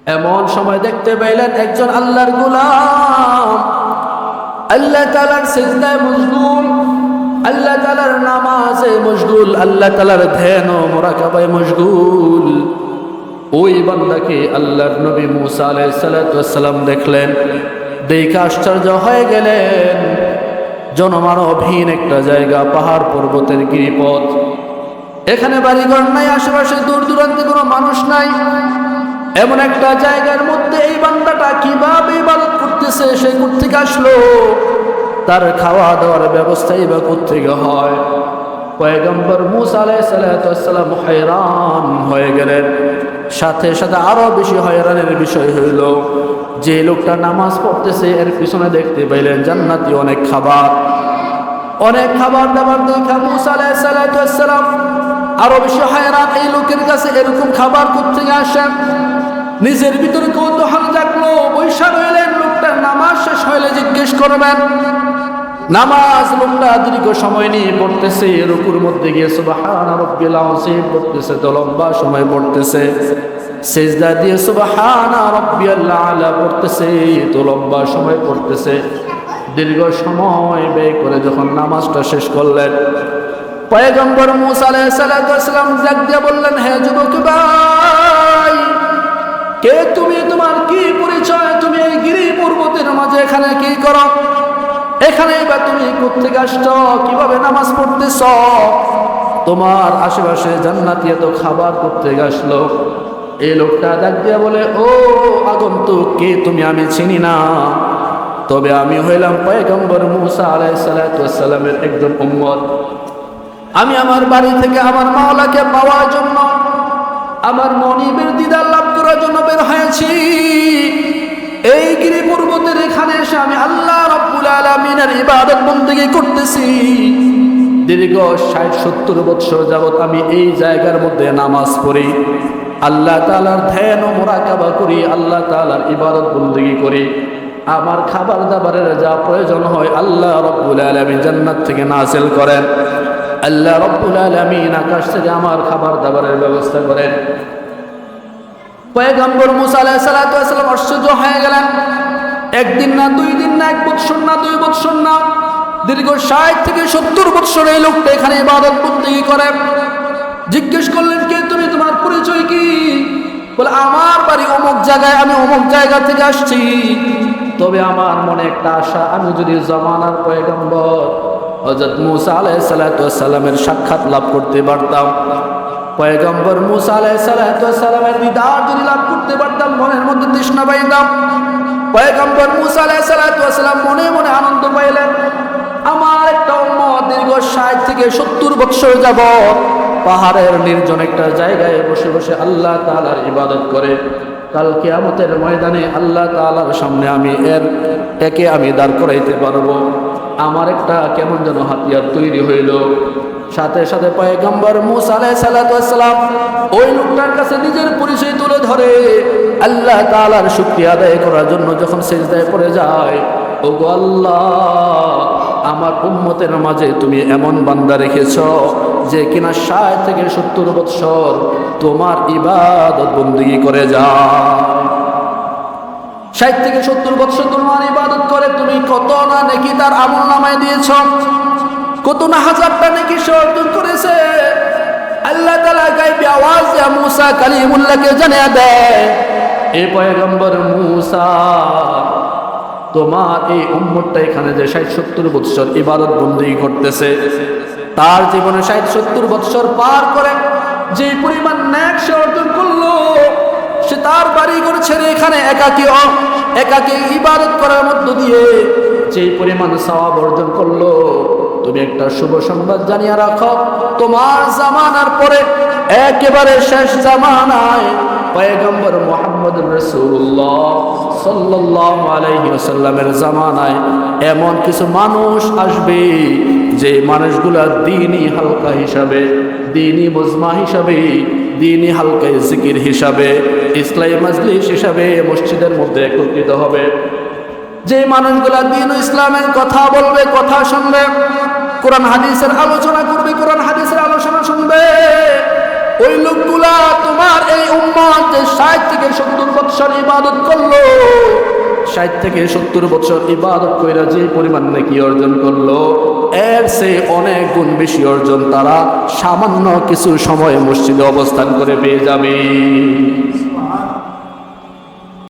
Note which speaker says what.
Speaker 1: এমন সময় দেখতে পাইলেন একজন আল্লাহর গোলাম আল্লাহ তাআলার সিজদায় মশগুল, আল্লাহ তাআলার নামাজে মশগুল, আল্লাহ তাআলার ধ্যান ও মুরাকাবায় মশগুল। ওই বান্দাকে আল্লাহর নবী মুসা আলাইহিস সালাতু ওয়াস সালাম দেখলেন, দেখে আশ্চর্য হয়ে গেলেন। জনমানবহীন একটা জায়গা, পাহাড় পর্বতের গিরিপথ, এখানে বাড়িঘর নাই, আশেপাশে দূর দূরান্তে কোনো মানুষ নাই। এমন একটা জায়গার মধ্যে এই বান্দাটা কিভাবে ইবাদত করতেছে, সে কোত্থেকে আসলো, তার খাওয়া দাওয়ার ব্যবস্থাই বা কোত্থেকে হয়? পয়গম্বর মুসা আলাইহিস সালাতু ওয়াস সালাম হয়রান হয়ে গেলেন। সাথে সাথে আরো বেশি হয়রানের বিষয় হইল, যে লোকটা নামাজ পড়তেছে এর পিছনে দেখতে পাইলেন জান্নাতি অনেক খাবার দাবার দেখা মুসা আলাইহিস সালাতু ওয়াস সালাম আরো বেশি হয়রান। এই লোকের কাছে এরকম খাবার কোত্থেকে আসে? নিজের ভিতরে কৌতূহল জাগলো, বৈশা রইলেন। লোকটার নামাজ শেষ হইলে জিজ্ঞেস করবেন। নামাজ লোকটা দীর্ঘ সময় নিয়ে পড়তেছে, রুকুর মধ্যে গিয়ে সুবহানা রাব্বিল আযীম পড়তেছে, তো লম্বা সময় পড়তেছে। সিজদা দিয়ে সুবহানা রাব্বিয়াল আলা পড়তেছে, তো লম্বা সময় পড়তেছে। দীর্ঘ সময় ব্যয় করে যখন নামাজটা শেষ করলেন, পয়গম্বর মুসা আলাইহিস সালাতু ওয়াস সালাম ডাক দিয়ে বললেন, হে যুবক ভাই, কে তুমি? তোমার কি পরিচয়? তুমি এই গিরি পর্বতের মাঝে এখানে কি করো? এখানে বা তুমি কোত্থেকে আসছো? কিভাবে নামাজ পড়তেছ? তোমার আশেপাশে জান্নাতি এত খাবার কোত্থেকে আসলো? এই লোকটা ডাক দিয়া বলে, ও আগন্তুক, কে তুমি? আমি চিনি না, তবে আমি হইলাম পয়গম্বর মুসা আলাইহিস সালাতু ওয়াস সালামের একজন উম্মত। আমি আমার বাড়ি থেকে আমার মাওলাকে পাওয়ার জন্য, আমার মনিবের দিদার লাভ করার জন্য বের হয়েছি। এই গিরি পর্বতের এখানে এসে আমি আল্লাহ রাব্বুল আলামিনের ইবাদত বন্দেগী করতেছি। দীর্ঘ ৬০-৭০ বছর যাবত আমি এই জায়গার মধ্যে নামাজ পড়ি, আল্লাহ তাআলার ধ্যান ও মুরাকাবা করি, আল্লাহ তাআলার ইবাদত বন্দেগী করি। আমার খাবার দাবারের যা প্রয়োজন হয় আল্লাহ রাব্বুল আলামিন জান্নাত থেকে নাযিল করেন। আল্লাহ রাব্বুল আলামিন আকাশ থেকে আমার খাবার দাবারের ব্যবস্থা করেন। পয়গম্বর মুসা আলাইহিস সালাতু ওয়াস সালাম আশ্চর্য হয়ে গেলেন। একদিন না, 2 দিন না, 1 বছর না, 2 বছর না, দীর্ঘ ৬০ থেকে ৭০ বছর এই লোকটা এখানে ইবাদত বন্দেগী করে। জিজ্ঞেস করলেন, কে তুমি? তোমার পরিচয় কি? বলে, আমার বাড়ি অমুক জায়গায়, আমি অমুক জায়গা থেকে আসছি। তবে আমার মনে একটা আশা, আমি যদি জামানার পয়গম্বর হযরত মুসা আলাইহিস সালাতু ওয়াস সালামের সাক্ষাৎ লাভ করতে পারতাম, পয়গম্বর মুসা আলাইহিস সালাতু ওয়াস সালামের দিদার যদি লাভ করতে পারতাম, মনের মধ্যে তৃষ্ণা পাইতাম। পয়গম্বর মুসা আলাইহিস সালাতু ওয়াস সালাম মনে মনে আনন্দ পাইলেন, আমার একটা উম্মত দীর্ঘ ৬০ থেকে ৭০ বছর যাবত পাহাড়ের নির্জন একটা জায়গায় বসে বসে আল্লাহ তাআলার ইবাদত করে। কাল কিয়ামতের ময়দানে আল্লাহ তাআলার সামনে আমি একে আমি দাঁড় করাইতে পারবো। আমার একটা কেমন যেন হাতিয়ার তৈরি হইল। সাথে সাথে পয়গম্বর মুসা আলাইহিস সালাতু ওয়াস সালাম ওই লোকটার কাছে নিজের পরিচয় তুলে ধরে আল্লাহ তাআলার শুকরিয়া আদায় করার জন্য যখন সিজদায় পড়ে যায়, ওগো আল্লাহ, আমার উম্মতের মাঝে তুমি এমন বান্দা রেখেছো যে কিনা ৬০ থেকে ৭০ বছর তোমার ইবাদত বন্দেগী করে যায়। ৬০ থেকে ৭০ বছর তোমার ইবাদত করে, তুমি কত না নেকি তার আমলনামায় দিয়েছ, কত না হাজারটা নেকি সে অর্জন করেছে। আল্লাহ তাআলা গায়বী আওয়াজে মুসা কালিমুল্লাহকে জানিয়ে দেয়, এ পয়গম্বর মুসা, তোমার এই উম্মতটা এখানে যে ৬০-৭০ বছর ইবাদত বন্দেগী করতেছে, তার জীবনে ৬০-৭০ বছর পার করে যে পরিমাণ নেক সে অর্জন করলো, সে তার বাড়ি ঘর ছেড়ে এখানে একাকী ইবাদত করার মধ্য দিয়ে যে পরিমাণ সওয়াব অর্জন করলো, তুমি একটা শুভ সংবাদ জানিয়ে রাখো, তোমার জামানার পরে একেবারে শেষ জামানায় পয়গম্বর মুহাম্মদুর রাসূলুল্লাহ সাল্লাল্লাহু আলাইহি ওয়াসাল্লামের জামানায় এমন কিছু মানুষ আসবে যে মানুষগুলা দ্বীনি হালকা হিসাবে, দ্বীনি মজমা হিসাবে, দ্বীনি হালকা জিকির হিসাবে, ইসলামী মজলিস হিসাবে মসজিদের মধ্যে একত্রিত হবে। যে মানুষগুলা দ্বীন ও ইসলামের কথা বলবে, কথা শুনবে, কোরআন হাদিসের আলোচনা করবে, কোরআন হাদিসের আলোচনা শুনবে, ওই লোকগুলা তোমার এই উম্মত যে 60 থেকে 70 বছর ইবাদত করলো, 60 থেকে 70 বছর ইবাদত কইরা যে পরিমাণ নেকি অর্জন করলো, এর চেয়ে অনেক গুণ বেশি অর্জন তারা সামান্য কিছু সময় মসজিদে অবস্থান করে পেয়ে যাবে।